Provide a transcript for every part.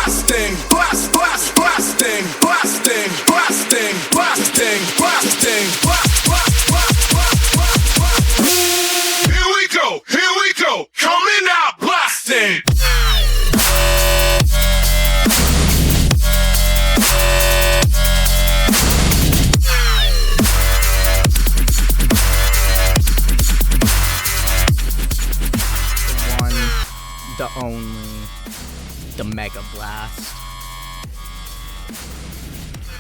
blasting, blast, blast, blasting, blasting, blasting, blasting, blasting, blast, blast, blast, blast, blast, blast. Here we go, coming out blasting. The only, the Megablast.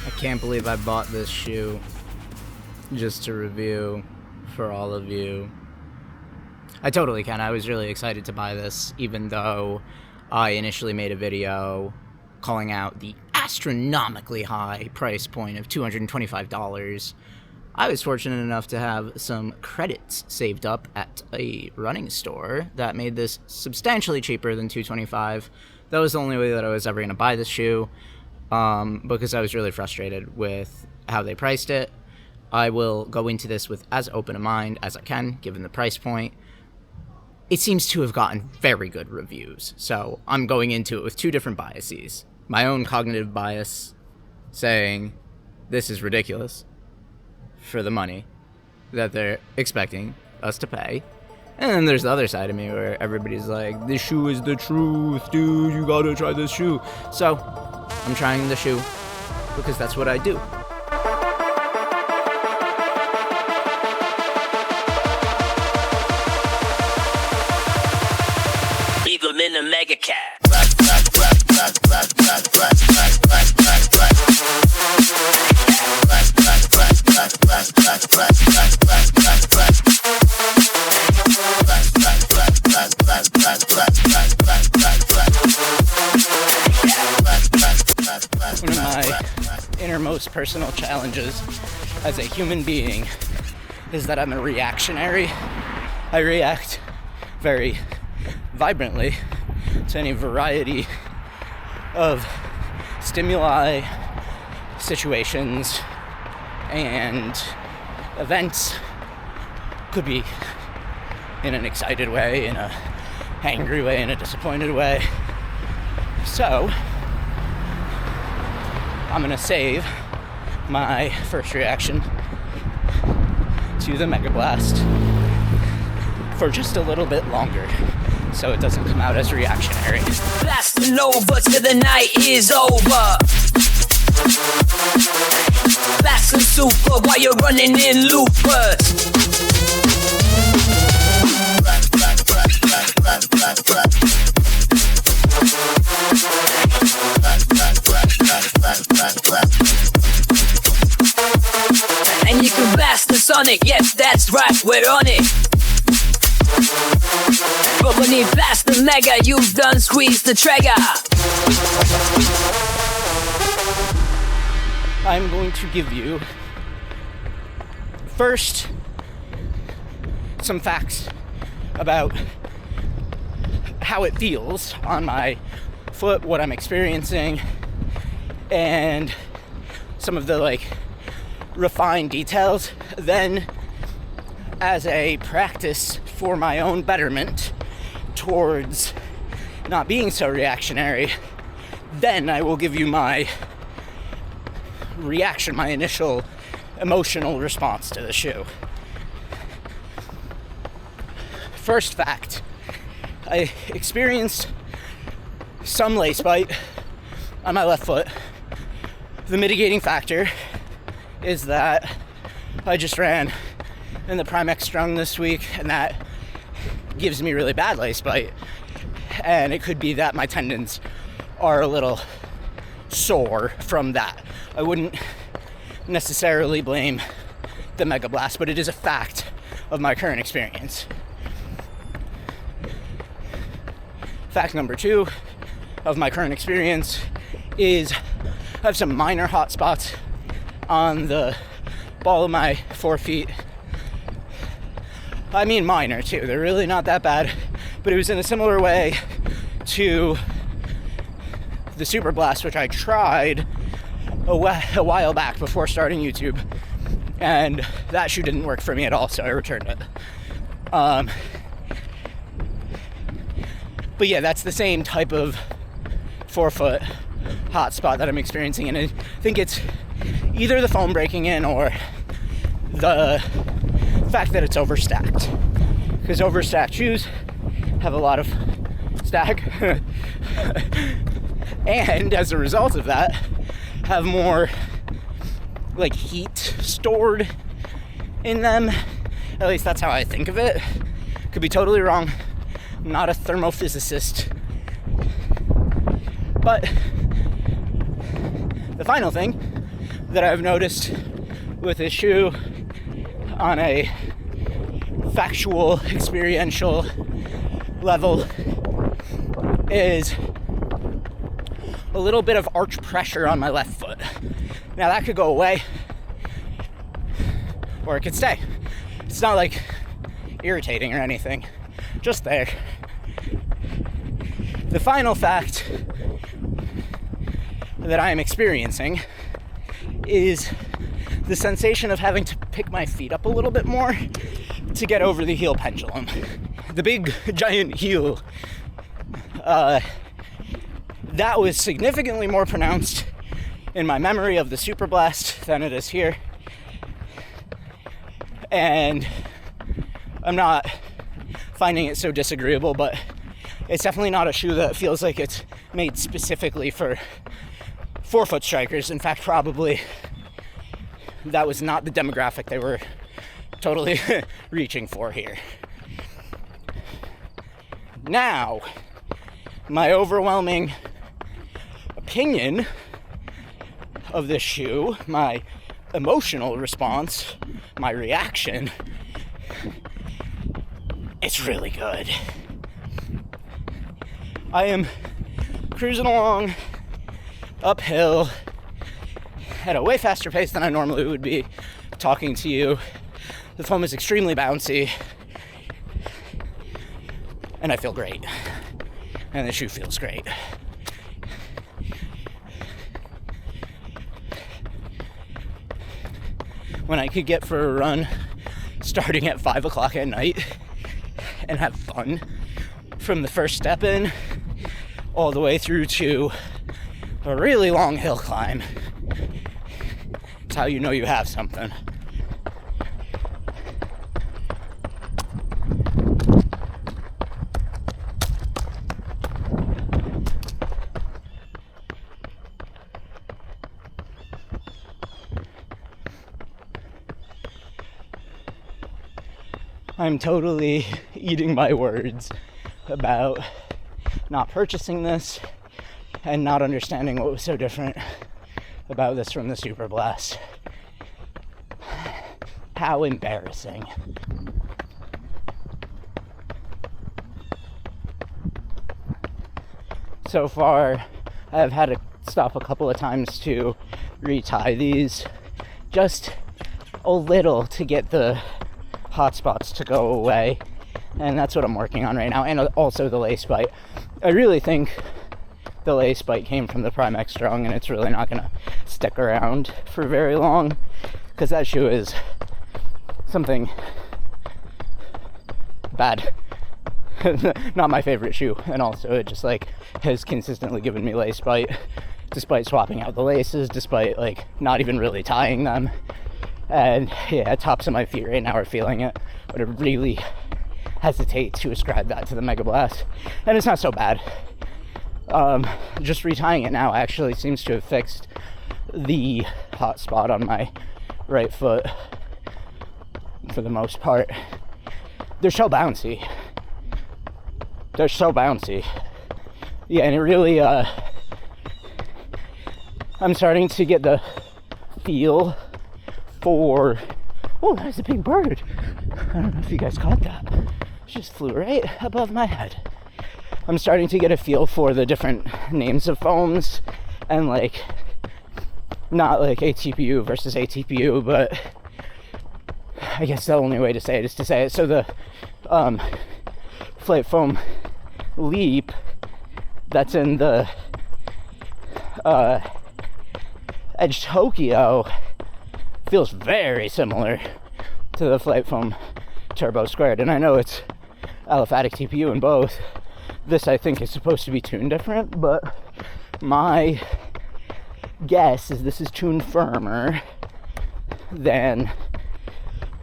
I can't believe I bought this shoe just to review for all of you. I totally can. I was really excited to buy this, even though I initially made a video calling out the astronomically high price point of $225. I was fortunate enough to have some credits saved up at a running store that made this substantially cheaper than $225. That was the only way that I was ever going to buy this shoe, because I was really frustrated with how they priced it. I will go into this with as open a mind as I can, given the price point. It seems to have gotten very good reviews, so I'm going into it with two different biases. My own cognitive bias saying, this is ridiculous for the money that they're expecting us to pay. And then there's the other side of me where everybody's like, this shoe is the truth, dude, you gotta try this shoe. So, I'm trying the shoe because that's what I do. Leave them in the mega cat. One of my innermost personal challenges as a human being is that I'm a reactionary. I react very vibrantly to any variety of stimuli, situations, and events. Could be in an excited way, in a angry way, in a disappointed way. So, I'm gonna save my first reaction to the Megablast for just a little bit longer, so it doesn't come out as reactionary. Blasting over till the night is over. Blasting super while you're running in loopers. And you can blast the Sonic, yes, that's right, we're on it. But when you blast the Mega, you've done squeezed the trigger. I'm going to give you first some facts about how it feels on my foot, what I'm experiencing, and some of the refined details. Then, as a practice for my own betterment towards not being so reactionary, then I will give you my reaction, my initial emotional response to the shoe. First fact, I experienced some lace bite on my left foot. The mitigating factor is that I just ran in the Primex Strung this week, and that gives me really bad lace bite. And it could be that my tendons are a little sore from that. I wouldn't necessarily blame the Megablast, but it is a fact of my current experience. Fact number 2 of my current experience is I have some minor hot spots on the ball of my forefeet. I mean minor too, they're really not that bad, but it was in a similar way to the Super Blast, which I tried a while back before starting YouTube, and that shoe didn't work for me at all, so I returned it. But yeah, that's the same type of forefoot hotspot that I'm experiencing, and I think it's either the foam breaking in or the fact that it's overstacked. Because overstacked shoes have a lot of stack, and as a result of that, have more like heat stored in them. At least that's how I think of it. Could be totally wrong. I'm not a thermophysicist. But the final thing that I've noticed with this shoe on a factual, experiential level is a little bit of arch pressure on my left foot. Now that could go away, or it could stay. It's not like irritating or anything, just there. The final fact that I am experiencing is the sensation of having to pick my feet up a little bit more to get over the heel pendulum. The big giant heel, that was significantly more pronounced in my memory of the Superblast than it is here. And I'm not finding it so disagreeable, but it's definitely not a shoe that feels like it's made specifically for forefoot strikers. In fact, probably that was not the demographic they were totally reaching for here. Now, my overwhelming opinion of this shoe, my emotional response, my reaction, it's really good. I am cruising along uphill at a way faster pace than I normally would be talking to you. The foam is extremely bouncy, and I feel great, and the shoe feels great. When I could get for a run starting at 5 o'clock at night and have fun from the first step in all the way through to a really long hill climb, it's how you know you have something. I'm totally eating my words about not purchasing this and not understanding what was so different about this from the Superblast. How embarrassing. So far, I've had to stop a couple of times to retie these just a little to get the hot spots to go away, and that's what I'm working on right now, and also the lace bite. I really think the lace bite came from the Primex Strong, and it's really not gonna stick around for very long because that shoe is something bad. Not my favorite shoe, and also it just like has consistently given me lace bite despite swapping out the laces, despite like not even really tying them. And yeah, tops of my feet right now are feeling it, but I really hesitate to ascribe that to the Megablast, and it's not so bad. Just retying it now actually seems to have fixed the hot spot on my right foot for the most part. They're so bouncy. Yeah, and it really, I'm starting to get the feel for, oh, that's a big bird. I don't know if you guys caught that. It just flew right above my head. I'm starting to get a feel for the different names of foams, and like, not like ATPU versus ATPU, but I guess the only way to say it is to say it. So the Flight Foam Leap that's in the Edge Tokyo feels very similar to the Flight Foam Turbo Squared, and I know it's aliphatic TPU in both. This I think is supposed to be tuned different, but My guess is this is tuned firmer than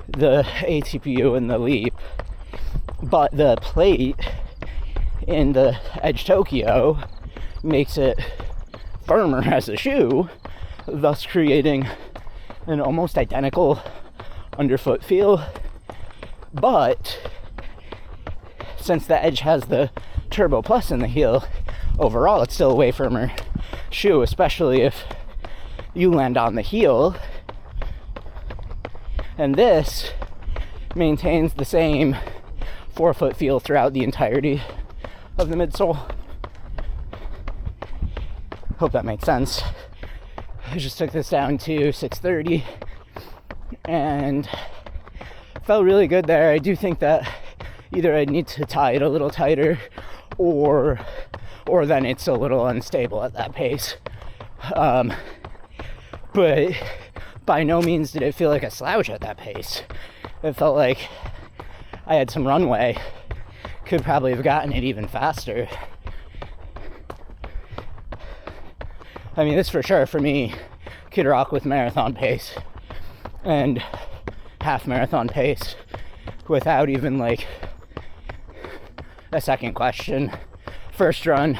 the ATPU and the Leap, but the plate in the Edge Tokyo makes it firmer as a shoe, thus creating an almost identical underfoot feel. But since the Edge has the Turbo Plus in the heel, overall it's still a way firmer shoe, especially if you land on the heel. And this maintains the same forefoot feel throughout the entirety of the midsole. Hope that makes sense. I just took this down to 630 and felt really good there. I do think that either I need to tie it a little tighter or then it's a little unstable at that pace. But by no means did it feel like a slouch at that pace. It felt like I had some runway. Could probably have gotten it even faster. I mean, this for sure, for me, could rock with marathon pace and half marathon pace without even like a second question. First run,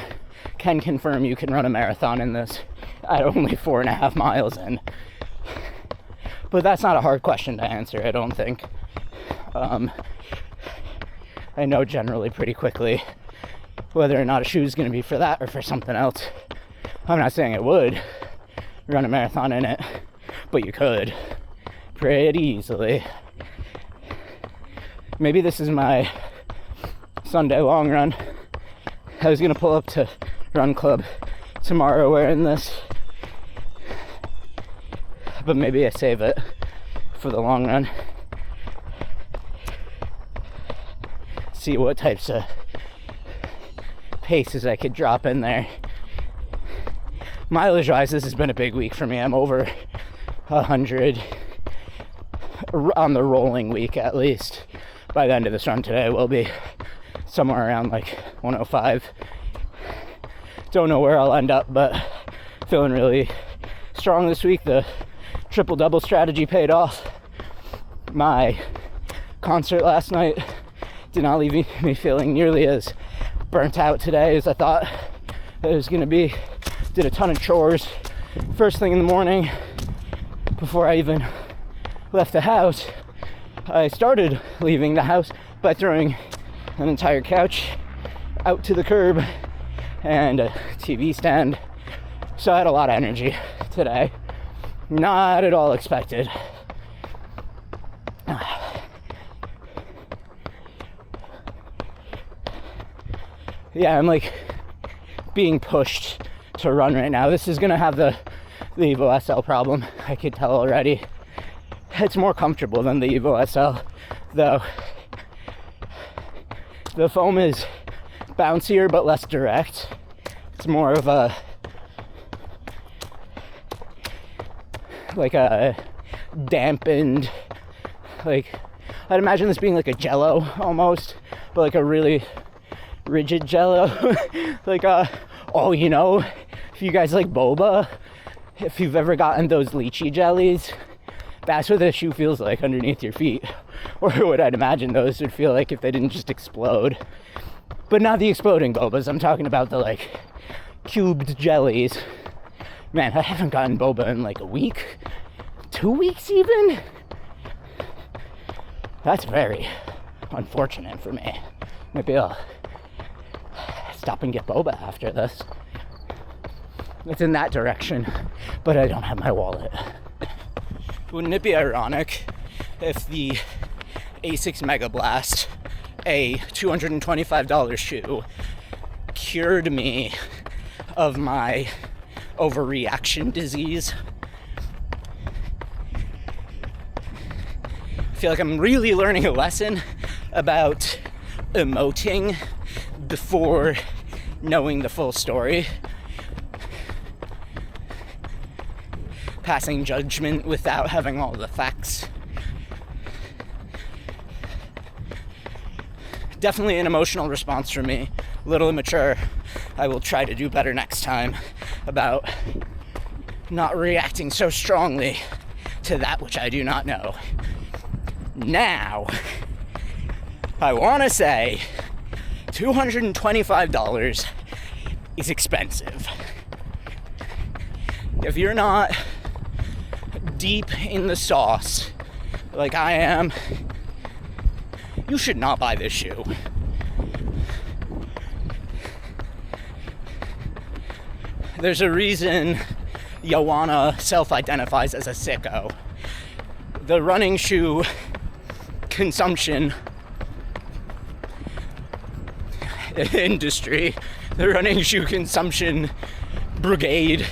can confirm you can run a marathon in this at only 4.5 miles in. But that's not a hard question to answer, I don't think. I know generally pretty quickly whether or not a shoe is going to be for that or for something else. I'm not saying it would run a marathon in it, but you could pretty easily. Maybe this is my Sunday long run. I was going to pull up to Run Club tomorrow wearing this, but maybe I save it for the long run. See what types of paces I could drop in there. Mileage wise, this has been a big week for me. I'm over 100 on the rolling week at least. By the end of this run today, we'll be somewhere around like 105. Don't know where I'll end up, but feeling really strong this week. The triple double strategy paid off. My concert last night did not leave me feeling nearly as burnt out today as I thought it was going to be. Did a ton of chores first thing in the morning before I even left the house. I started leaving the house by throwing an entire couch out to the curb and a TV stand. So I had a lot of energy today. Not at all expected. Yeah, I'm like being pushed to run right now. This is gonna have the Evo SL problem, I could tell already. It's more comfortable than the Evo SL, though. The foam is bouncier but less direct. It's more of a like a dampened, like I'd imagine this being like a Jello almost, but like a really rigid Jello. Like oh, you know, if you guys like boba, if you've ever gotten those lychee jellies, that's what the shoe feels like underneath your feet, or what I'd imagine those would feel like if they didn't just explode. But not the exploding bobas, I'm talking about the like cubed jellies. Man, I haven't gotten boba in like a week, 2 weeks even. That's very unfortunate for me. Maybe I'll stop and get boba after this. It's in that direction, but I don't have my wallet. Wouldn't it be ironic if the Asics Megablast, a $225 shoe, cured me of my overreaction disease? I feel like I'm really learning a lesson about emoting before knowing the full story. Passing judgment without having all the facts. Definitely an emotional response from me. A little immature. I will try to do better next time. about not reacting so strongly to that which I do not know. Now, I want to say $225 is expensive. If you're not deep in the sauce like I am, you should not buy this shoe. There's a reason Joanna self-identifies as a sicko. The running shoe consumption industry, the running shoe consumption brigade.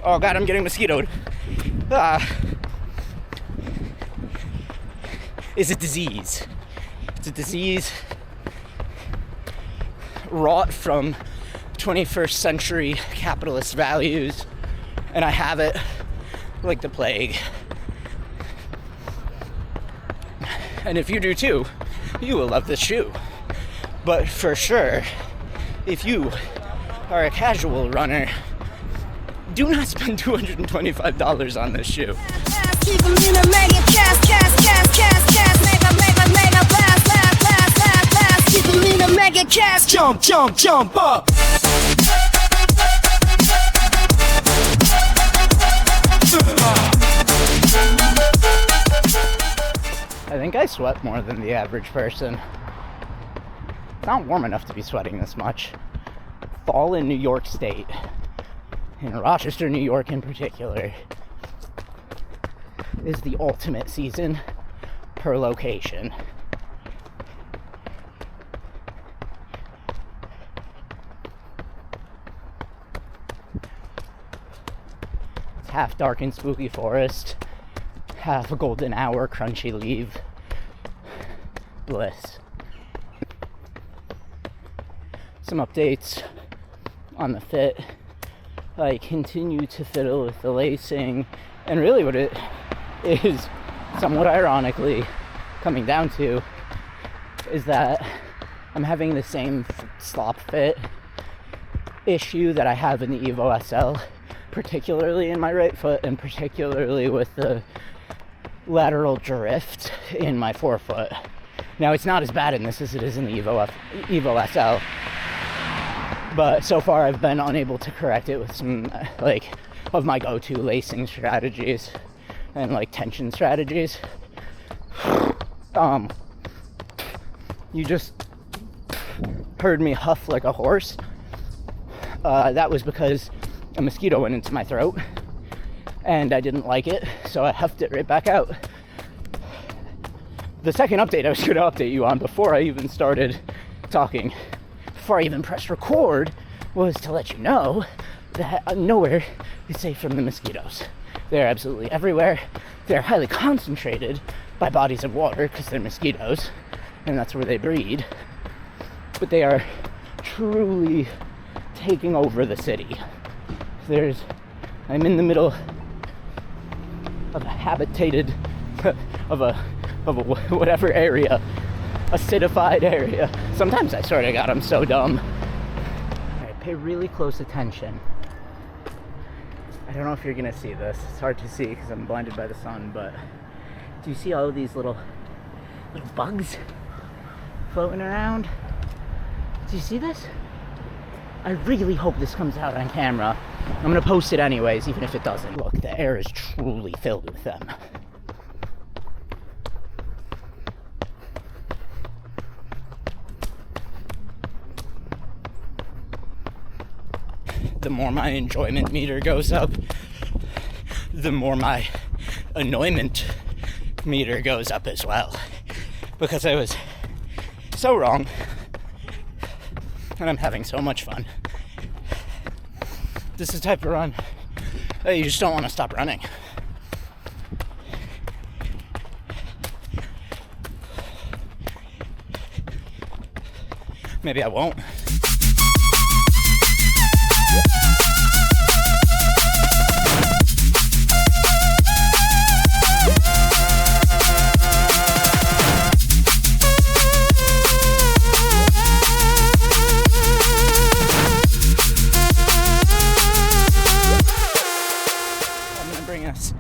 Oh God, I'm getting mosquitoed. Is a disease. It's a disease wrought from 21st century capitalist values, and I have it like the plague. And if you do too, you will love this shoe. But for sure, if you are a casual runner, do not spend $225 on this shoe. Jump, jump, jump up. I think I sweat more than the average person. It's not warm enough to be sweating this much. Fall in New York State, in Rochester, New York in particular, is the ultimate season per location. It's half dark and spooky forest, half a golden hour crunchy leaf bliss. Some updates on the fit. I continue to fiddle with the lacing, and really what it is, somewhat ironically, coming down to is that I'm having the same slop fit issue that I have in the Evo SL, particularly in my right foot and particularly with the lateral drift in my forefoot. Now, it's not as bad in this as it is in the Evo SL, but so far I've been unable to correct it with some of my go-to lacing strategies and tension strategies. You just heard me huff like a horse. That was because a mosquito went into my throat and I didn't like it, so I huffed it right back out. The second update I was going to update you on before I even started talking, before I even pressed record, was to let you know that nowhere is safe from the mosquitoes. They're absolutely everywhere. They're highly concentrated by bodies of water because they're mosquitoes, and that's where they breed. But they are truly taking over the city. I'm in the middle of a habitated, of a whatever area, acidified area. Sometimes I swear to God, I'm so dumb. Alright, pay really close attention. I don't know if you're gonna see this. It's hard to see because I'm blinded by the sun, but do you see all of these little bugs floating around? Do you see this? I really hope this comes out on camera. I'm gonna post it anyways, even if it doesn't. Look, the air is truly filled with them. The more my enjoyment meter goes up, the more my annoyment meter goes up as well. Because I was so wrong, and I'm having so much fun. This is the type of run that you just don't want to stop running. Maybe I won't. us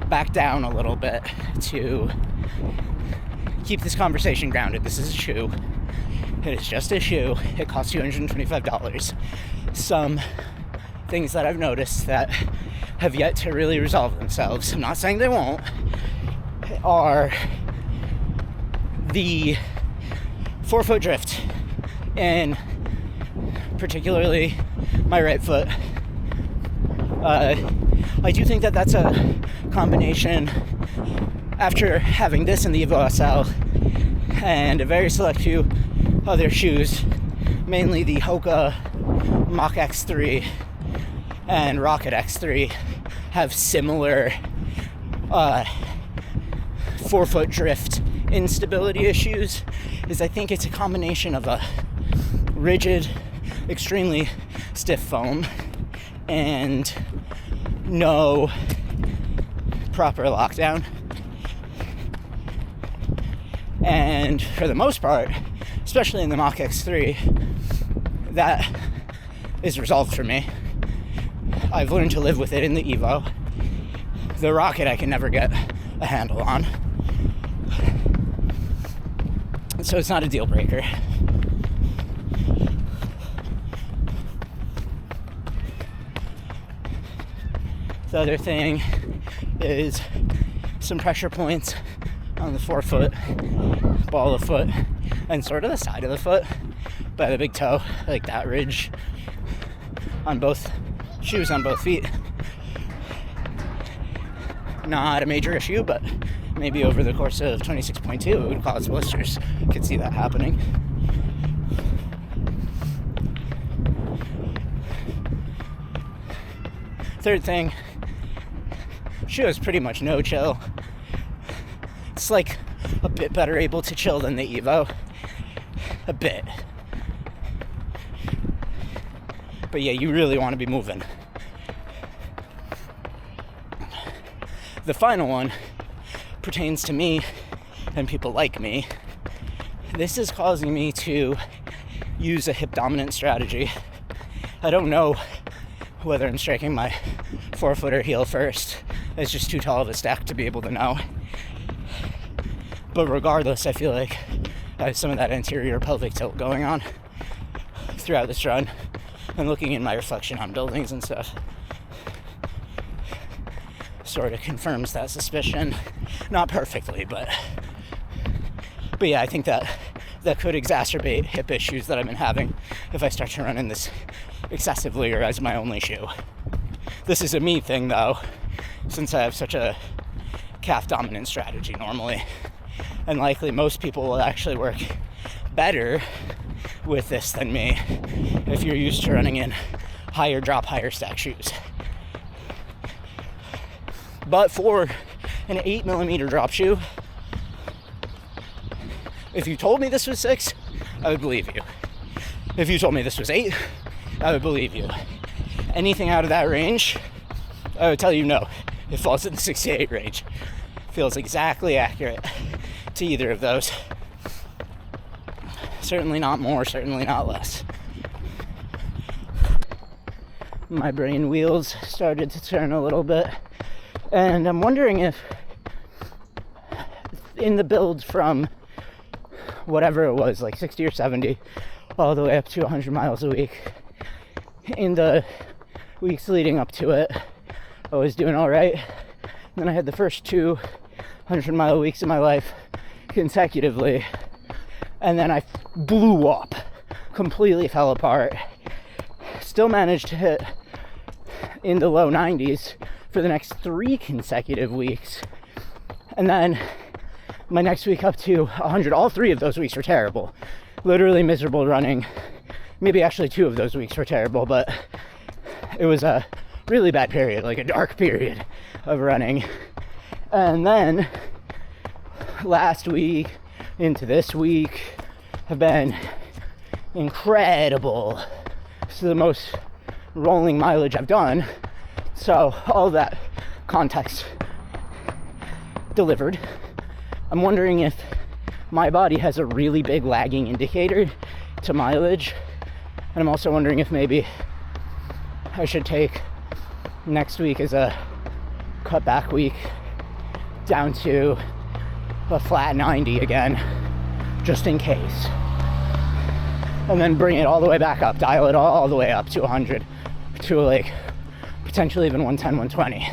back down a little bit to keep this conversation grounded. This is a shoe. It is just a shoe. It costs $225. Some things that I've noticed that have yet to really resolve themselves, I'm not saying they won't, are the forefoot drift, and particularly my right foot. I do think that that's a combination, after having this in the Evo SL and a very select few other shoes, mainly the Hoka Mach X3 and Rocket X3, have similar forefoot drift instability issues. Is I think it's a combination of a rigid, extremely stiff foam and no proper lockdown. And for the most part, especially in the Mach X3, that is resolved for me. I've learned to live with it in the Evo. The Rocket I can never get a handle on. So it's not a deal breaker. The other thing is some pressure points on the forefoot, ball of foot, and sort of the side of the foot by the big toe, like that ridge on both shoes, on both feet. Not a major issue, but maybe over the course of 26.2 it would cause blisters. Could see that happening. Third thing, shoe is pretty much no chill. It's like a bit better able to chill than the Evo. A bit. But yeah, you really want to be moving. The final one pertains to me and people like me. This is causing me to use a hip dominant strategy. I don't know whether I'm striking my forefoot or heel first. It's just too tall of a stack to be able to know. But regardless, I feel like I have some of that anterior pelvic tilt going on throughout this run, and looking in my reflection on buildings and stuff sort of confirms that suspicion. Not perfectly, but yeah, I think that could exacerbate hip issues that I've been having if I start to run in this excessively or as my only shoe. This is a me thing though, since I have such a calf dominant strategy normally, and likely most people will actually work better with this than me if you're used to running in higher drop, higher stack shoes. But for an 8mm drop shoe, if you told me this was 6, I would believe you. If you told me this was 8, I would believe you. Anything out of that range, I would tell you no. It falls in the 6 to 8 range. Feels exactly accurate to either of those. Certainly not more, certainly not less. My brain wheels started to turn a little bit, and I'm wondering if in the build from whatever it was, like 60 or 70, all the way up to 100 miles a week, in the weeks leading up to it, I was doing all right. And then I had the first 2 100-mile weeks of my life consecutively, and then I blew up, completely fell apart. Still managed to hit in the low 90s for the next 3 consecutive weeks, and then my next week up to 100. All 3 of those weeks were terrible, literally miserable running. Maybe actually 2 of those weeks were terrible, but it was a really bad period, like a dark period of running. And then last week into this week have been incredible. This is the most rolling mileage I've done. So all that context delivered. I'm wondering if my body has a really big lagging indicator to mileage. And I'm also wondering if maybe I should take next week as a cut back week down to a flat 90 again, just in case. And then bring it all the way back up, dial it all the way up to 100, to like potentially even 110, 120.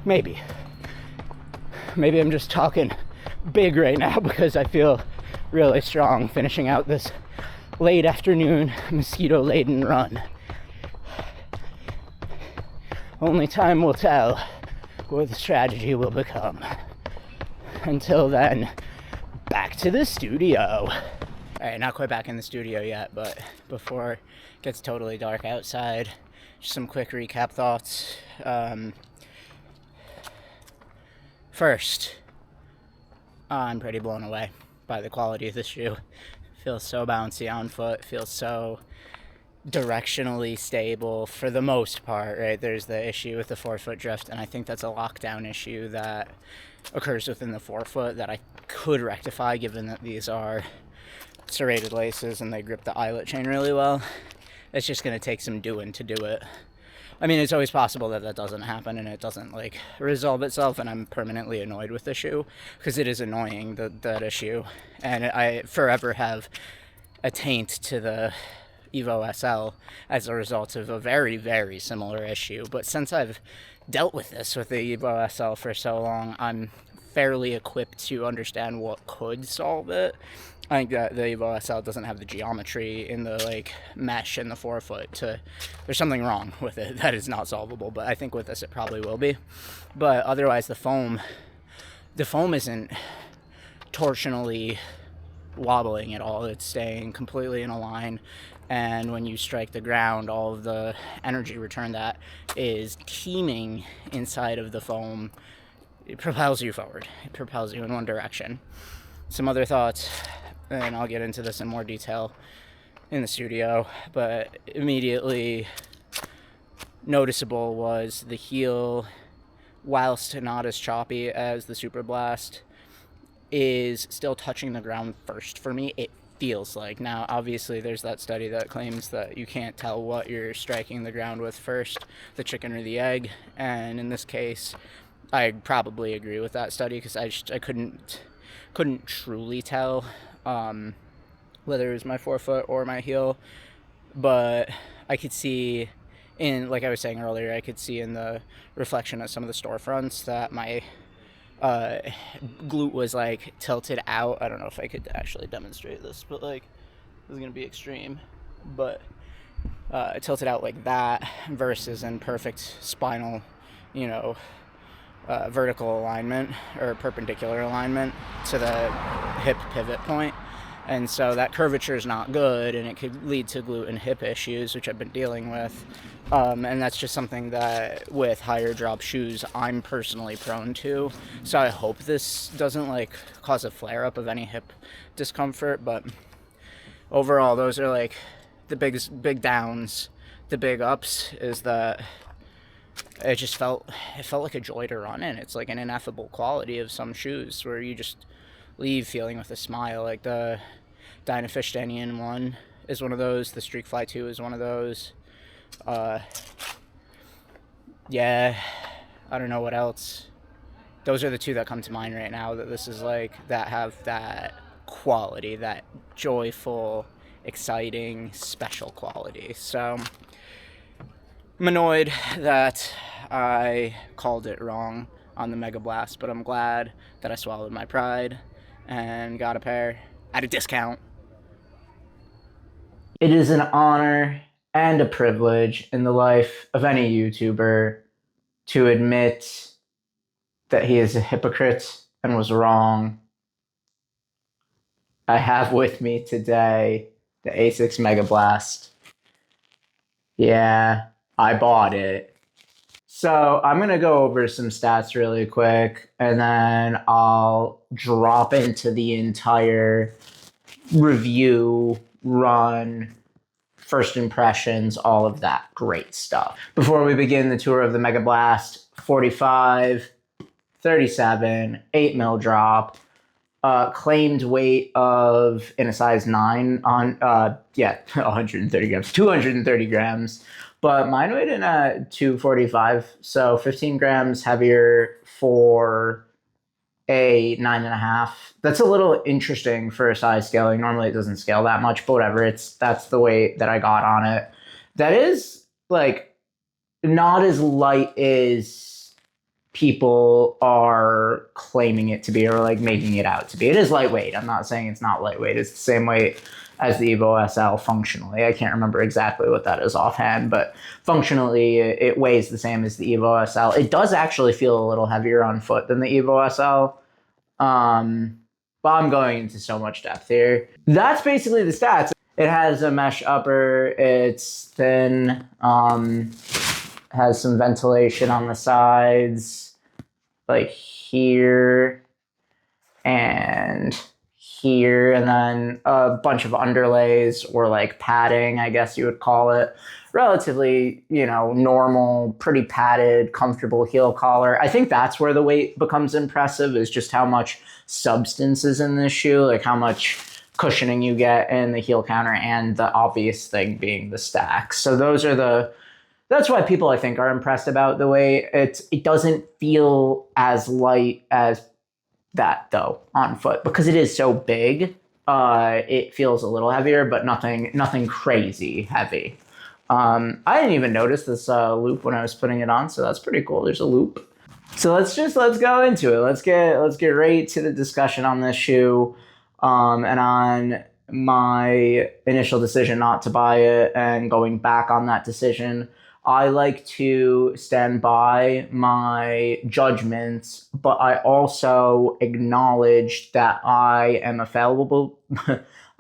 Maybe I'm just talking big right now because I feel really strong finishing out this late afternoon mosquito-laden run. Only time will tell what the strategy will become. Until then, back to the studio. Alright, not quite back in the studio yet, but before it gets totally dark outside, just some quick recap thoughts. First, I'm pretty blown away by the quality of the shoe. Feels so bouncy on foot, feels so directionally stable for the most part, right? There's the issue with the forefoot drift, and I think that's a lockdown issue that occurs within the forefoot that I could rectify given that these are serrated laces and they grip the eyelet chain really well. It's just going to take some doing to do it. I mean, it's always possible that that doesn't happen and it doesn't like resolve itself, and I'm permanently annoyed with the shoe because it is annoying, that issue, and I forever have a taint to the Evo SL as a result of a very, very similar issue. But since I've dealt with this with the Evo SL for so long, I'm fairly equipped to understand what could solve it. I think that the Evo SL doesn't have the geometry in the like mesh in the forefoot there's something wrong with it that is not solvable, but I think with this it probably will be. But otherwise the foam isn't torsionally wobbling at all. It's staying completely in a line, and when you strike the ground, all of the energy return that is teeming inside of the foam, it propels you forward. It propels you in one direction. Some other thoughts, and I'll get into this in more detail in the studio, but immediately noticeable was the heel, whilst not as choppy as the Super Blast, is still touching the ground first for me. It feels like. Now, obviously, there's that study that claims that you can't tell what you're striking the ground with first, the chicken or the egg, and in this case, I probably agree with that study because I couldn't truly tell whether it was my forefoot or my heel, but I could see in, like I was saying earlier, I could see in the reflection of some of the storefronts that my glute was like tilted out. I don't know if I could actually demonstrate this, but like this is gonna be extreme, but tilted out like that versus in perfect spinal, vertical alignment or perpendicular alignment to the hip pivot point. And so that curvature is not good, and it could lead to glute and hip issues, which I've been dealing with. And that's just something that with higher drop shoes, I'm personally prone to. So I hope this doesn't like cause a flare up of any hip discomfort. But overall, those are like the big downs. The big ups is that it felt like a joy to run in. It's like an ineffable quality of some shoes where you just leave feeling with a smile. Like the Dynafish Denian 1 is one of those. The Streakfly 2 is one of those. Yeah, I don't know what else. Those are the two that come to mind right now, that this is like, that have that quality, that joyful, exciting, special quality. So I'm annoyed that I called it wrong on the Megablast, but I'm glad that I swallowed my pride and got a pair at a discount. It is an honor and a privilege in the life of any YouTuber to admit that he is a hypocrite and was wrong. I have with me today the Asics Megablast. Yeah, I bought it. So I'm going to go over some stats really quick, and then I'll drop into the entire review, run, first impressions, all of that great stuff. Before we begin the tour of the Megablast, 45, 37, 8 mil drop, claimed weight of, in a size 9, on 130 grams, 230 grams. but mine weighed in at 245, so 15 grams heavier for a 9.5. That's a little interesting for a size scaling. Normally it doesn't scale that much, but whatever. That's the weight that I got on it. That is like not as light as people are claiming it to be or like making it out to be. It is lightweight. I'm not saying it's not lightweight. It's the same weight as the Evo SL functionally. I can't remember exactly what that is offhand, but functionally it weighs the same as the Evo SL. It does actually feel a little heavier on foot than the Evo SL. But I'm going into so much depth here. That's basically the stats. It has a mesh upper, it's thin, has some ventilation on the sides, like here and here, and then a bunch of underlays or like padding, I guess you would call it. Relatively, normal, pretty padded, comfortable heel collar. I think that's where the weight becomes impressive, is just how much substance is in this shoe, like how much cushioning you get in the heel counter, and the obvious thing being the stacks. So that's why people, I think, are impressed about the weight. It doesn't feel as light as that though on foot because it is so big. It feels a little heavier, but nothing crazy heavy. I didn't even notice this loop when I was putting it on, so that's pretty cool. There's a loop. So let's go into it. Let's get right to the discussion on this shoe, and on my initial decision not to buy it and going back on that decision. I like to stand by my judgments, but I also acknowledge that I am a fallible.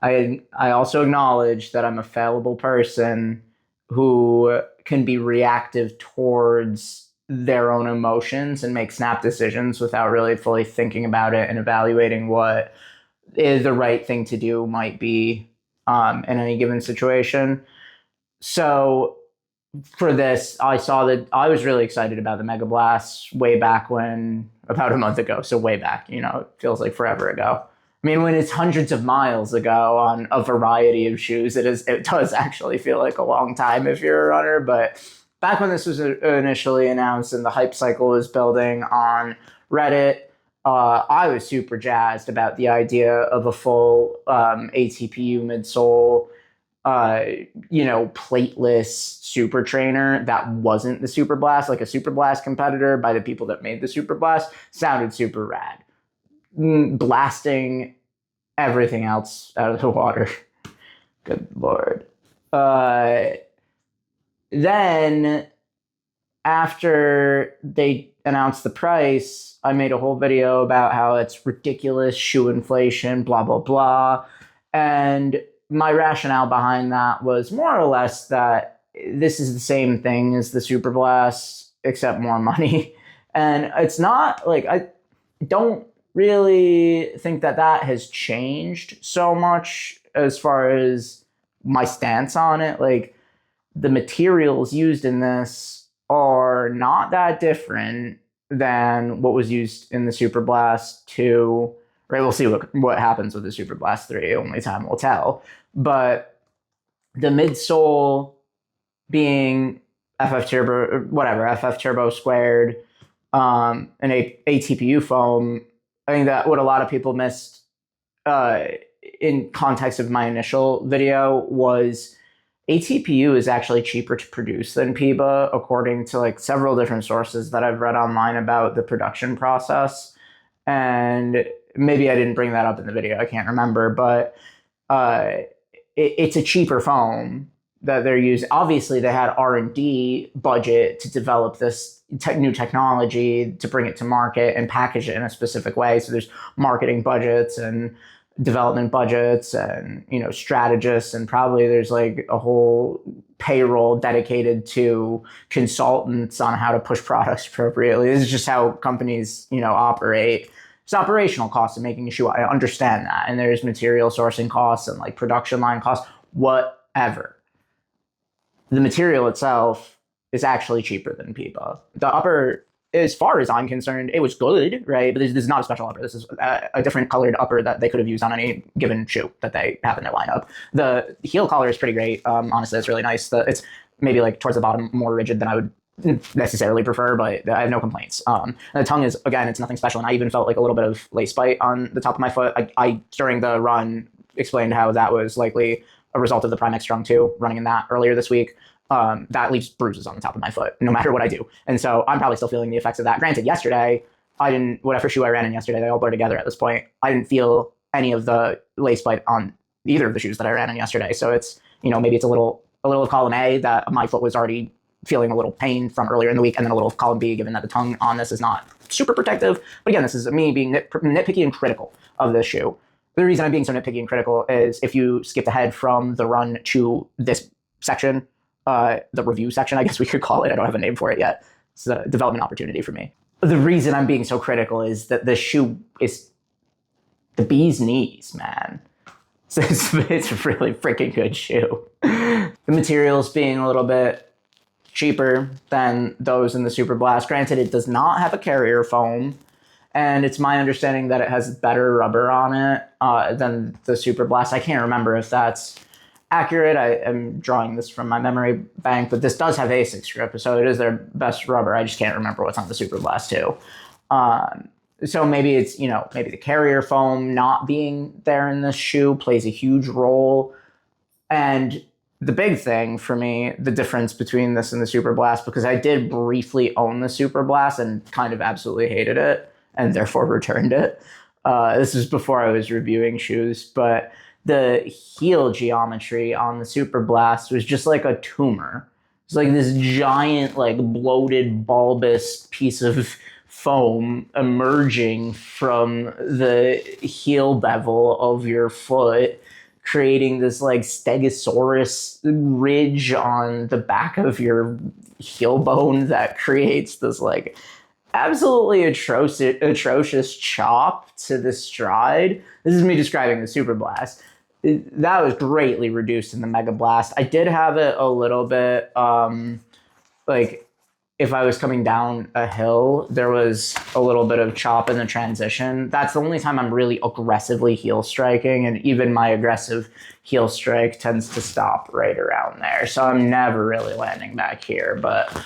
I also acknowledge that I'm a fallible person who can be reactive towards their own emotions and make snap decisions without really fully thinking about it and evaluating what is the right thing to do might be in any given situation. So for this, I saw that I was really excited about the Megablast way back when, about a month ago. So way back, it feels like forever ago. I mean, when it's hundreds of miles ago on a variety of shoes, it does actually feel like a long time if you're a runner. But back when this was initially announced and the hype cycle was building on Reddit, I was super jazzed about the idea of a full ATPU midsole, plateless super trainer that wasn't the Super Blast. Like a Super Blast competitor by the people that made the Super Blast sounded super rad. Blasting everything else out of the water. Good Lord. Then after they announced the price, I made a whole video about how it's ridiculous, shoe inflation, blah, blah, blah. And my rationale behind that was more or less that this is the same thing as the Super Blast, except more money. And it's not like, I don't really think that has changed so much as far as my stance on it. Like, the materials used in this are not that different than what was used in the Super Blast 2. Right, we'll see what happens with the Super Blast 3. Only time will tell. But the midsole being FF Turbo squared, and ATPU foam, I think that what a lot of people missed in context of my initial video was ATPU is actually cheaper to produce than PIBA, according to like several different sources that I've read online about the production process. And maybe I didn't bring that up in the video, I can't remember, but it's a cheaper foam that they're using. Obviously, they had R&D budget to develop this new technology to bring it to market and package it in a specific way. So there's marketing budgets and development budgets and strategists, and probably there's like a whole payroll dedicated to consultants on how to push products appropriately. This is just how companies operate. It's operational costs of making a shoe. I understand that. And there's material sourcing costs and like production line costs, whatever. The material itself is actually cheaper than PIBA. The upper, as far as I'm concerned, it was good, right? But this is not a special upper. This is a different colored upper that they could have used on any given shoe that they have in their lineup. The heel collar is pretty great. Honestly, it's really nice. It's maybe like towards the bottom, more rigid than I would necessarily prefer, but I have no complaints. And the tongue is, again, it's nothing special. And I even felt like a little bit of lace bite on the top of my foot. I during the run, explained how that was likely a result of the Prime X Strung 2 running in that earlier this week. That leaves bruises on the top of my foot, no matter what I do. And so I'm probably still feeling the effects of that. Granted, yesterday, whatever shoe I ran in yesterday, they all blur together at this point. I didn't feel any of the lace bite on either of the shoes that I ran in yesterday. So it's, maybe it's a little of column A that my foot was already feeling a little pain from earlier in the week, and then a little of column B, given that the tongue on this is not super protective. But again, this is me being nitpicky and critical of this shoe. The reason I'm being so nitpicky and critical is if you skipped ahead from the run to this section, the review section, I guess we could call it. I don't have a name for it yet. It's a development opportunity for me. The reason I'm being so critical is that this shoe is the bee's knees, man. It's a really freaking good shoe. The materials being a little bit cheaper than those in the Super Blast. Granted, it does not have a carrier foam, and it's my understanding that it has better rubber on it than the Super Blast. I can't remember if that's accurate. I am drawing this from my memory bank, but this does have Asics grip, so it is their best rubber. I just can't remember what's on the Super Blast too. So maybe it's, maybe the carrier foam not being there in this shoe plays a huge role. And the big thing for me, the difference between this and the Super Blast, because I did briefly own the Super Blast and kind of absolutely hated it and therefore returned it. This was before I was reviewing shoes, but the heel geometry on the Super Blast was just like a tumor. It's like this giant, like bloated, bulbous piece of foam emerging from the heel bevel of your foot, creating this like stegosaurus ridge on the back of your heel bone that creates this like absolutely atrocious chop to the stride. This is me describing the Super Blast. That was greatly reduced in the Mega Blast. I did have it a little bit, like if I was coming down a hill, there was a little bit of chop in the transition. That's the only time I'm really aggressively heel striking, and even my aggressive heel strike tends to stop right around there. So I'm never really landing back here, but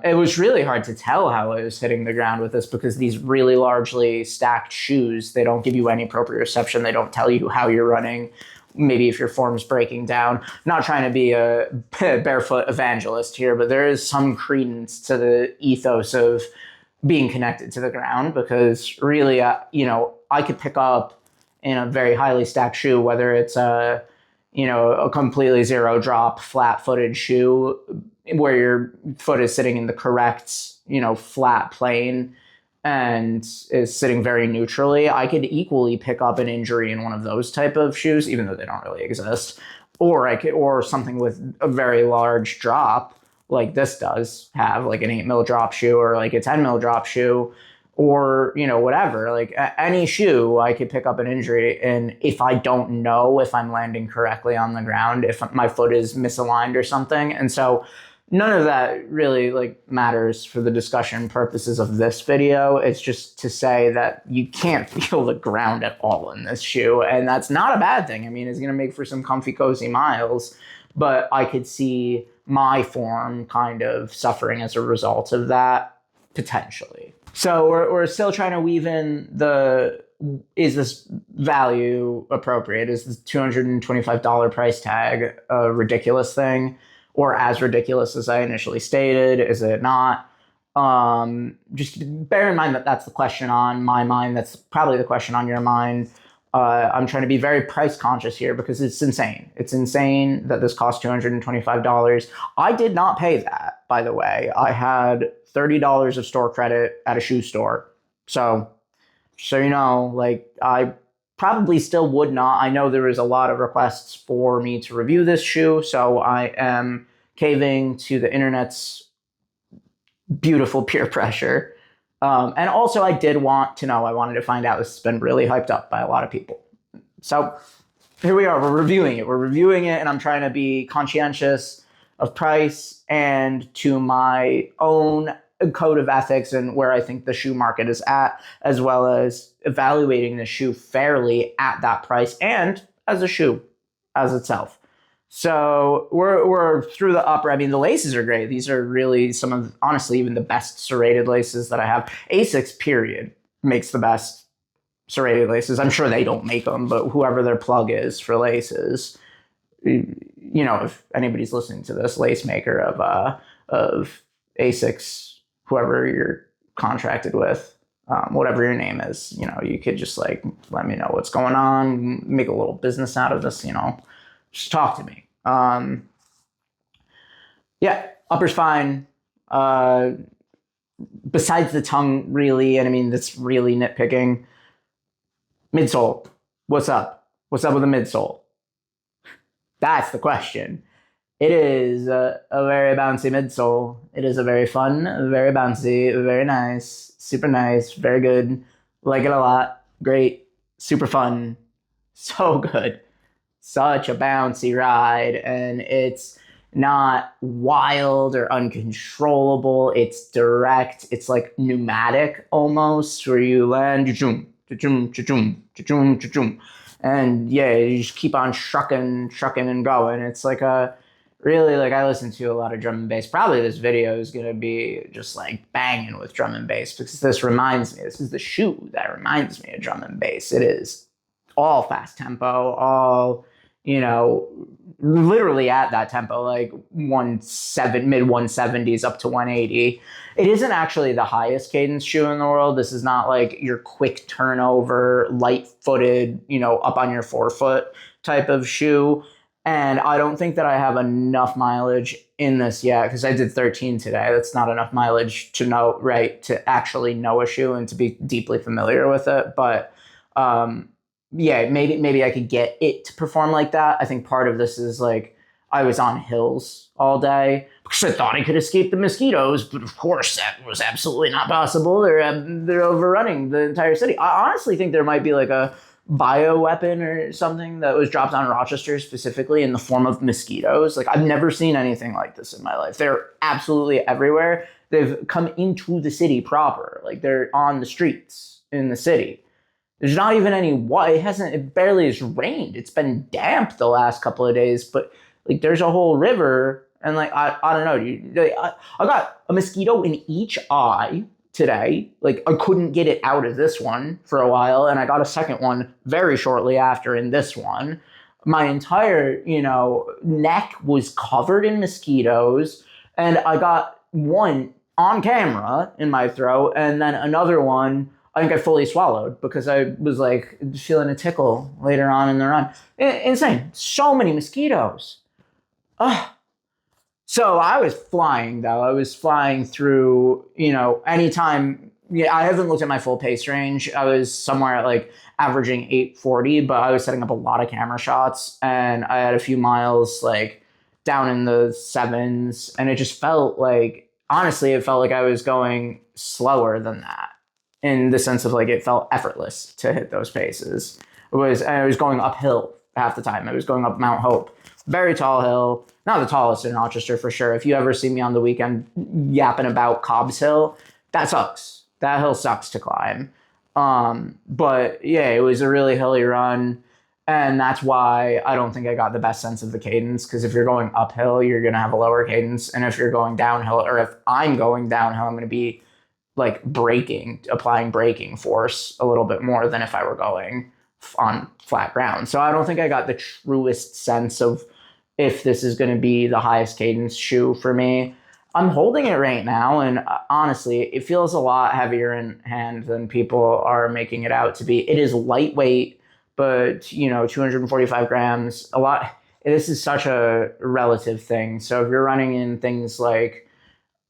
it was really hard to tell how I was hitting the ground with this because these really largely stacked shoes, they don't give you any proprioception. They don't tell you how you're running. Maybe if your form's breaking down. I'm not trying to be a barefoot evangelist here, but there is some credence to the ethos of being connected to the ground because really, I could pick up in a very highly stacked shoe, whether it's a completely zero drop, flat footed shoe where your foot is sitting in the correct, flat plane and is sitting very neutrally. I could equally pick up an injury in one of those type of shoes, even though they don't really exist. Or something with a very large drop, like this does have, like an 8mm drop shoe or like a 10mm drop shoe, or whatever. Like any shoe, I could pick up an injury, and if I don't know if I'm landing correctly on the ground, if my foot is misaligned or something, and so. None of that really matters for the discussion purposes of this video. It's just to say that you can't feel the ground at all in this shoe, and that's not a bad thing. I mean, it's going to make for some comfy, cozy miles, but I could see my form kind of suffering as a result of that, potentially. So we're still trying to weave in is this value appropriate? Is the $225 price tag a ridiculous thing? Or as ridiculous as I initially stated? Is it not? Just bear in mind that that's the question on my mind. That's probably the question on your mind. I'm trying to be very price conscious here because it's insane. It's insane that this costs $225. I did not pay that, by the way. I had $30 of store credit at a shoe store. So I probably still would not. I know there is a lot of requests for me to review this shoe, so I am caving to the internet's beautiful peer pressure. And also I did want to know, I wanted to find out, this has been really hyped up by a lot of people. So here we are, we're reviewing it, and I'm trying to be conscientious of price and to my own code of ethics and where I think the shoe market is at, as well as evaluating the shoe fairly at that price and as a shoe as itself. So we're through the upper. I mean, the laces are great. These are really some of, honestly, even the best serrated laces that I have. Asics, period, makes the best serrated laces. I'm sure they don't make them, but whoever their plug is for laces, you know, if anybody's listening to this, lace maker of Asics, whoever you're contracted with, whatever your name is, you know, you could just like let me know what's going on, make a little business out of this, you know, just talk to me. Yeah, upper's fine. Besides the tongue, really, and I mean, that's really nitpicking. Midsole, what's up? What's up with the midsole? That's the question. It is a very bouncy midsole. It is a very fun, very bouncy, very nice, super nice, very good. Like it a lot. Great, super fun, so good. Such a bouncy ride, and it's not wild or uncontrollable. It's direct. It's like pneumatic almost, where you land, cha-choom, cha-choom, cha-choom, cha-choom, cha-choom. And yeah, you just keep on trucking and going. It's like a really, like, I listen to a lot of drum and bass. Probably this video is gonna be just like banging with drum and bass because this is the shoe that reminds me of drum and bass. It is all fast tempo, all, you know, literally at that tempo, like mid 170s up to 180. It isn't actually the highest cadence shoe in the world. This is not like your quick turnover, light footed, you know, up on your forefoot type of shoe. And I don't think that I have enough mileage in this yet because I did 13 today. That's not enough mileage to know, right, to actually know a shoe and to be deeply familiar with it. But yeah, maybe I could get it to perform like that. I think part of this is like I was on hills all day because I thought I could escape the mosquitoes, but of course that was absolutely not possible. They're overrunning the entire city. I honestly think there might be like a bioweapon or something that was dropped on Rochester specifically in the form of mosquitoes. Like I've never seen anything like this in my life. They're absolutely everywhere. They've come into the city proper. Like they're on the streets in the city. There's not even any it barely has rained. It's been damp the last couple of days, but like there's a whole river and like I don't know, dude. I got a mosquito in each eye today. Like I couldn't get it out of this one for a while, and I got a second one very shortly after in this one. My entire, you know, neck was covered in mosquitoes, and I got one on camera in my throat, and then another one I think I fully swallowed because I was like feeling a tickle later on in the run. Insane. So many mosquitoes. Ugh. So I was flying though. I was flying through, you know, anytime. Yeah, I haven't looked at my full pace range. I was somewhere at like averaging 840, but I was setting up a lot of camera shots and I had a few miles like down in the sevens, and it just felt like, honestly, it felt like I was going slower than that, in the sense of like it felt effortless to hit those paces. I was going uphill half the time. I was going up Mount Hope, very tall hill, not the tallest in Rochester for sure. If you ever see me on the weekend yapping about Cobb's Hill, that sucks. That hill sucks to climb. But yeah, it was a really hilly run. And that's why I don't think I got the best sense of the cadence, because if you're going uphill, you're going to have a lower cadence. And if you're going downhill, or if I'm going downhill, I'm going to be like applying braking force a little bit more than if I were going on flat ground. So I don't think I got the truest sense of if this is going to be the highest cadence shoe for me. I'm holding it right now, and honestly, it feels a lot heavier in hand than people are making it out to be. It is lightweight, but, you know, 245 grams, a lot. This is such a relative thing. So if you're running in things like,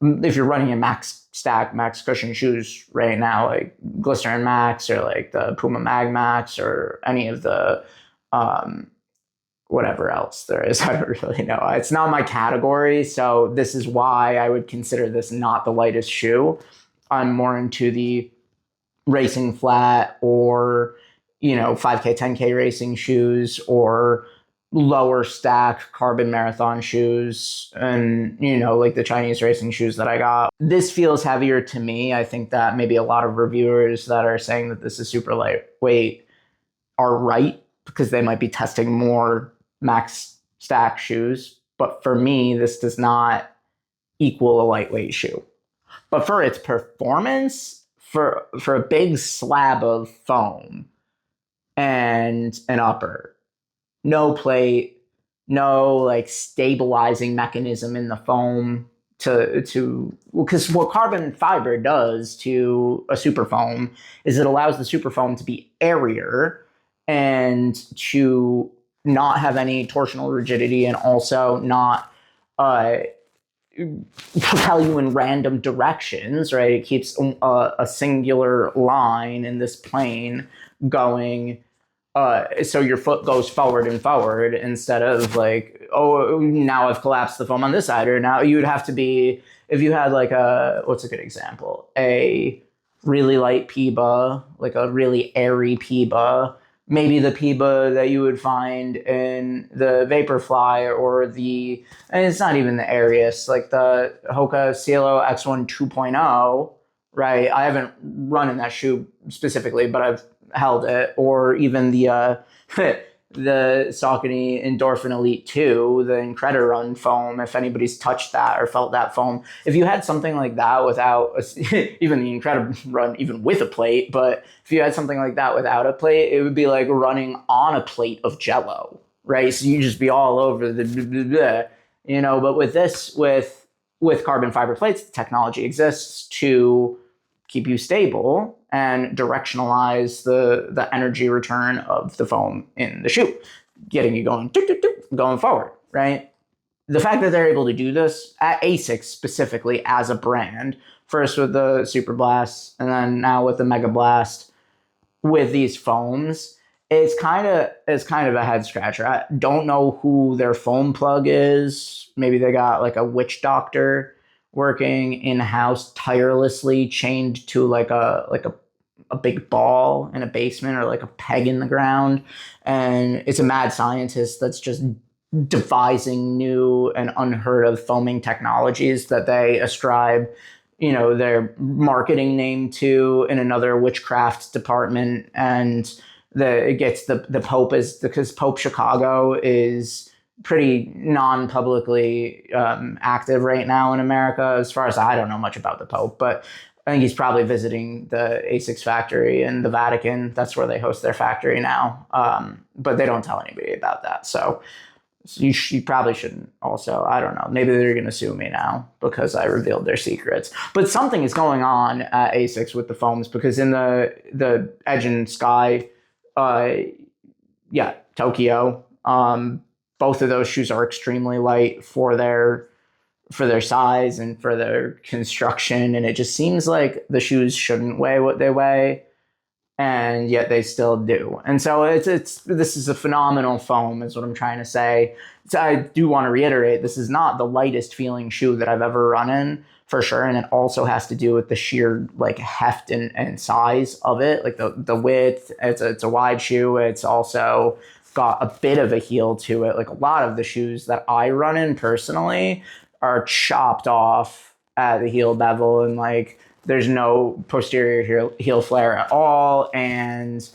if you're running in max stack, max cushion shoes right now, like Glycerin Max or like the Puma Mag Max or any of the whatever else there is, I don't really know. It's not my category, so this is why I would consider this not the lightest shoe. I'm more into the racing flat or, you know, 5K, 10K racing shoes, or lower stack carbon marathon shoes, and, you know, like the Chinese racing shoes that I got. This feels heavier to me. I think that maybe a lot of reviewers that are saying that this is super lightweight are right, because they might be testing more max stack shoes, but for me, this does not equal a lightweight shoe. But for its performance, for a big slab of foam and an upper, no plate, no like stabilizing mechanism in the foam to because what carbon fiber does to a super foam is it allows the super foam to be airier and to not have any torsional rigidity and also not propel you in random directions, right? It keeps a singular line in this plane going, so your foot goes forward and forward instead of like, oh, now I've collapsed the foam on this side, or now you would have to be, if you had like what's a good example? A really light PIBA, like a really airy PIBA, maybe the PIBA that you would find in the Vaporfly or and it's not even the airiest, like the Hoka Cielo X1 2.0, right? I haven't run in that shoe specifically, but I've held it, or even the the Saucony Endorphin Elite 2, the Incredi-Run foam, if anybody's touched that or felt that foam. If you had something like that without, even the Incredi-Run, even with a plate, but if you had something like that without a plate, it would be like running on a plate of Jell-O, right? So you just be all over but with this, with carbon fiber plates, the technology exists to keep you stable and directionalize the energy return of the foam in the shoe, getting you going forward, right? The fact that they're able to do this at Asics specifically as a brand, first with the Super Blast and then now with the Mega Blast, with these foams, it's kind of a head scratcher. I don't know who their foam plug is. Maybe they got like a witch doctor working in-house tirelessly chained to like a big ball in a basement or like a peg in the ground, and it's a mad scientist that's just devising new and unheard of foaming technologies that they ascribe their marketing name to in another witchcraft department. And it gets the Pope is because Pope Chicago is pretty non-publicly active right now in America. As far as I don't know much about the Pope, but I think he's probably visiting the Asics factory in the Vatican. That's where they host their factory now. But they don't tell anybody about that. So you probably shouldn't also. I don't know. Maybe they're going to sue me now because I revealed their secrets. But something is going on at Asics with the foams, because in the Edge and Sky, Tokyo, both of those shoes are extremely light for their size and for their construction, and it just seems like the shoes shouldn't weigh what they weigh, and yet they still do. And so this is a phenomenal foam, is what I'm trying to say. So I do want to reiterate, this is not the lightest feeling shoe that I've ever run in, for sure, and it also has to do with the sheer like heft and size of it, like the width. It's a wide shoe. It's also got a bit of a heel to it. Like a lot of the shoes that I run in personally are chopped off at the heel bevel, and like there's no posterior heel flare at all, and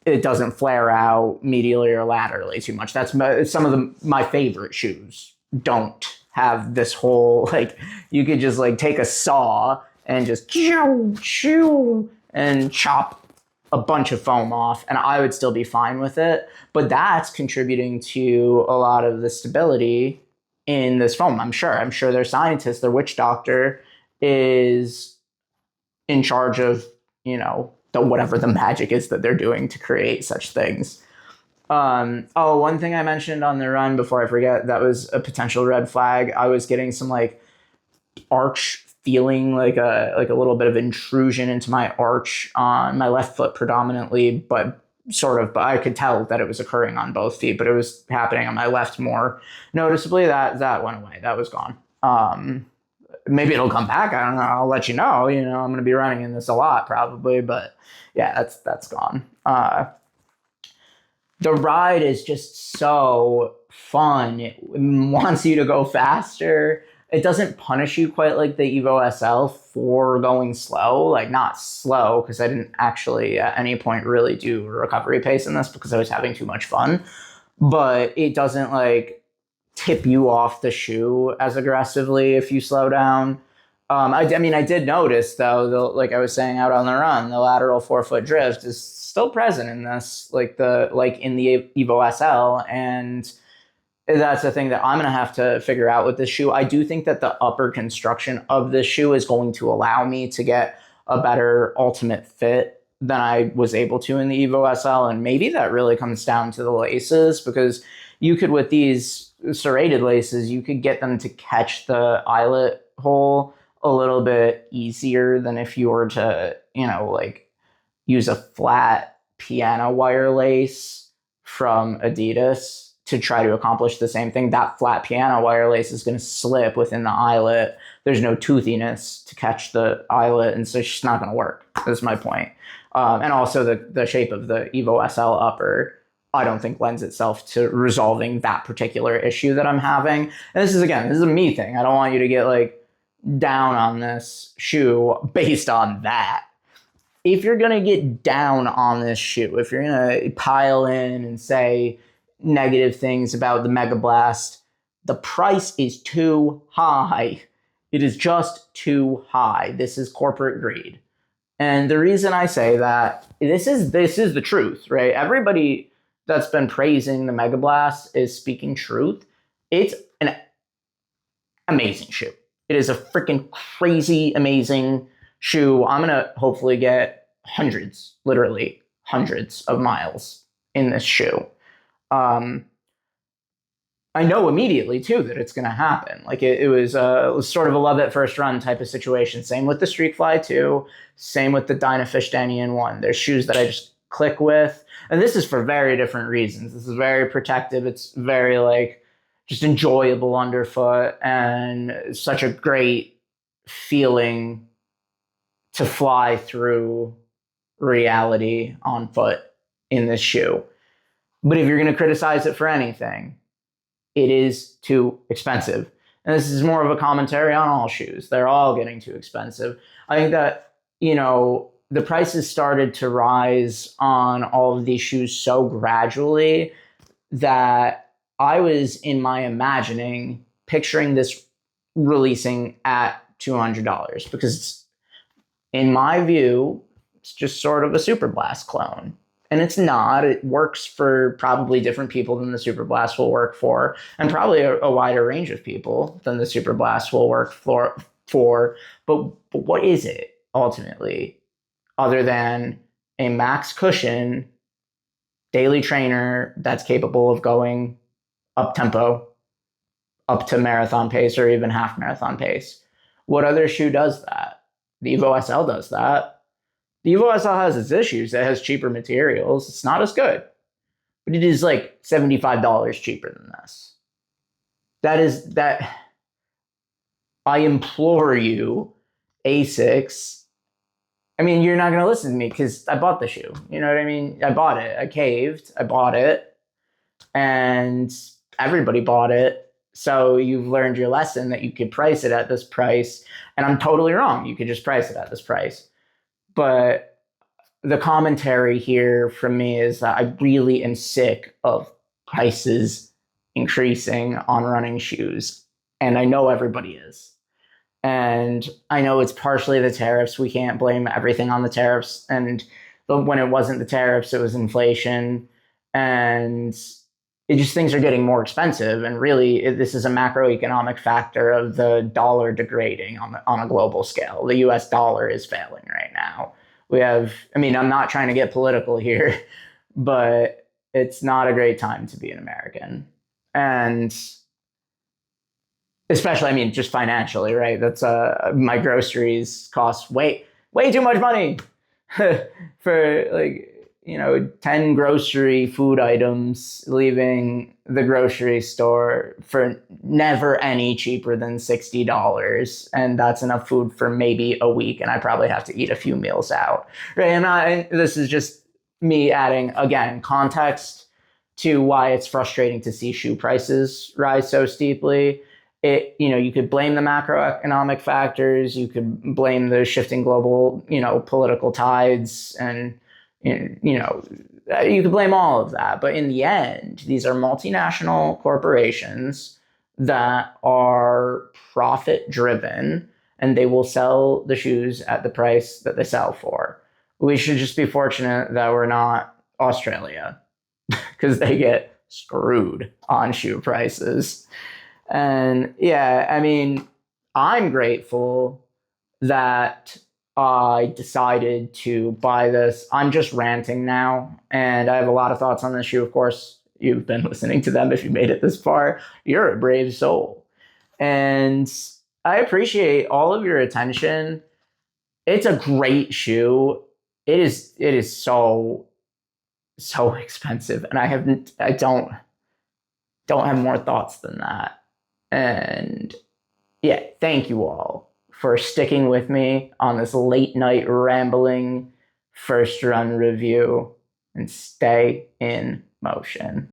it doesn't flare out medially or laterally too much. That's some of my favorite shoes don't have this whole, like, you could just like take a saw and just chew and chop a bunch of foam off, and I would still be fine with it. But that's contributing to a lot of the stability in this foam. I'm sure their scientist, their witch doctor, is in charge of, whatever the magic is that they're doing to create such things. One thing I mentioned on the run before I forget, that was a potential red flag. I was getting some like arch feeling, like a little bit of intrusion into my arch on my left foot predominantly, but I could tell that it was occurring on both feet, but it was happening on my left more noticeably. That went away. That was gone. Maybe it'll come back. I don't know. I'll let you know. I'm going to be running in this a lot probably, but yeah, that's gone. The ride is just so fun. It wants you to go faster. It doesn't punish you quite like the Evo SL for going slow. Like, not slow, because I didn't actually at any point really do recovery pace in this because I was having too much fun. But it doesn't like tip you off the shoe as aggressively if you slow down. I mean, I did notice though, like I was saying out on the run, the lateral forefoot drift is still present in this, like in the Evo SL, and that's the thing that I'm going to have to figure out with this shoe. I do think that the upper construction of this shoe is going to allow me to get a better ultimate fit than I was able to in the Evo SL, and maybe that really comes down to the laces, because you could, with these serrated laces, you could get them to catch the eyelet hole a little bit easier than if you were to, like use a flat piano wire lace from Adidas to try to accomplish the same thing. That flat piano wire lace is going to slip within the eyelet. There's no toothiness to catch the eyelet, and so it's just not going to work. That's my point. And also the shape of the Evo SL upper, I don't think lends itself to resolving that particular issue that I'm having. And this is a me thing. I don't want you to get like down on this shoe based on that. If you're going to get down on this shoe, if you're going to pile in and say negative things about the Megablast, the price is too high. It is just too high. This is corporate greed. And the reason I say that, this is the truth, right? Everybody that's been praising the Megablast is speaking truth. It's an amazing shoe. It is a freaking crazy, amazing shoe. I'm going to hopefully get literally hundreds of miles in this shoe. I know immediately, too, that it's going to happen. Like, it was sort of a love at first run type of situation. Same with the Streakfly 2. Same with the Dynafish Denian 1. There's shoes that I just click with. And this is for very different reasons. This is very protective. It's very, like, just enjoyable underfoot, and such a great feeling to fly through reality on foot in this shoe. But if you're going to criticize it for anything, it is too expensive. And this is more of a commentary on all shoes. They're all getting too expensive. I think that, the prices started to rise on all of these shoes so gradually that I was, in my imagining, picturing this releasing at $200, because in my view, it's just sort of a Superblast clone. And it's not. It works for probably different people than the Superblast will work for, and probably a wider range of people than the Superblast will work for. But what is it, ultimately, other than a max cushion daily trainer that's capable of going up tempo, up to marathon pace or even half marathon pace? What other shoe does that? The Evo SL does that. The Evo SL has its issues. It has cheaper materials. It's not as good. But it is like $75 cheaper than this. That I implore you, Asics. I mean, you're not going to listen to me because I bought the shoe. You know what I mean? I bought it. I caved. I bought it. And everybody bought it. So you've learned your lesson that you could price it at this price. And I'm totally wrong. You could just price it at this price. But the commentary here from me is that I really am sick of prices increasing on running shoes. And I know everybody is. And I know it's partially the tariffs. We can't blame everything on the tariffs. And when it wasn't the tariffs, it was inflation. And it just, things are getting more expensive. And really, this is a macroeconomic factor of the dollar degrading on a global scale. The US dollar is failing right now. I'm not trying to get political here, but it's not a great time to be an American. And especially, just financially, right? That's my groceries cost way too much money for 10 grocery food items leaving the grocery store for never any cheaper than $60. And that's enough food for maybe a week. And I probably have to eat a few meals out, right? This is just me adding, again, context to why it's frustrating to see shoe prices rise so steeply. You could blame the macroeconomic factors. You could blame the shifting global, political tides, and you could blame all of that. But in the end, these are multinational corporations that are profit driven, and they will sell the shoes at the price that they sell for. We should just be fortunate that we're not Australia, because they get screwed on shoe prices. And yeah, I mean, I'm grateful that I decided to buy this. I'm just ranting now, and I have a lot of thoughts on this shoe. Of course, you've been listening to them if you made it this far. You're a brave soul. And I appreciate all of your attention. It's a great shoe. It is so expensive, and I don't have more thoughts than that. And yeah, thank you all for sticking with me on this late night rambling first run review, and stay in motion.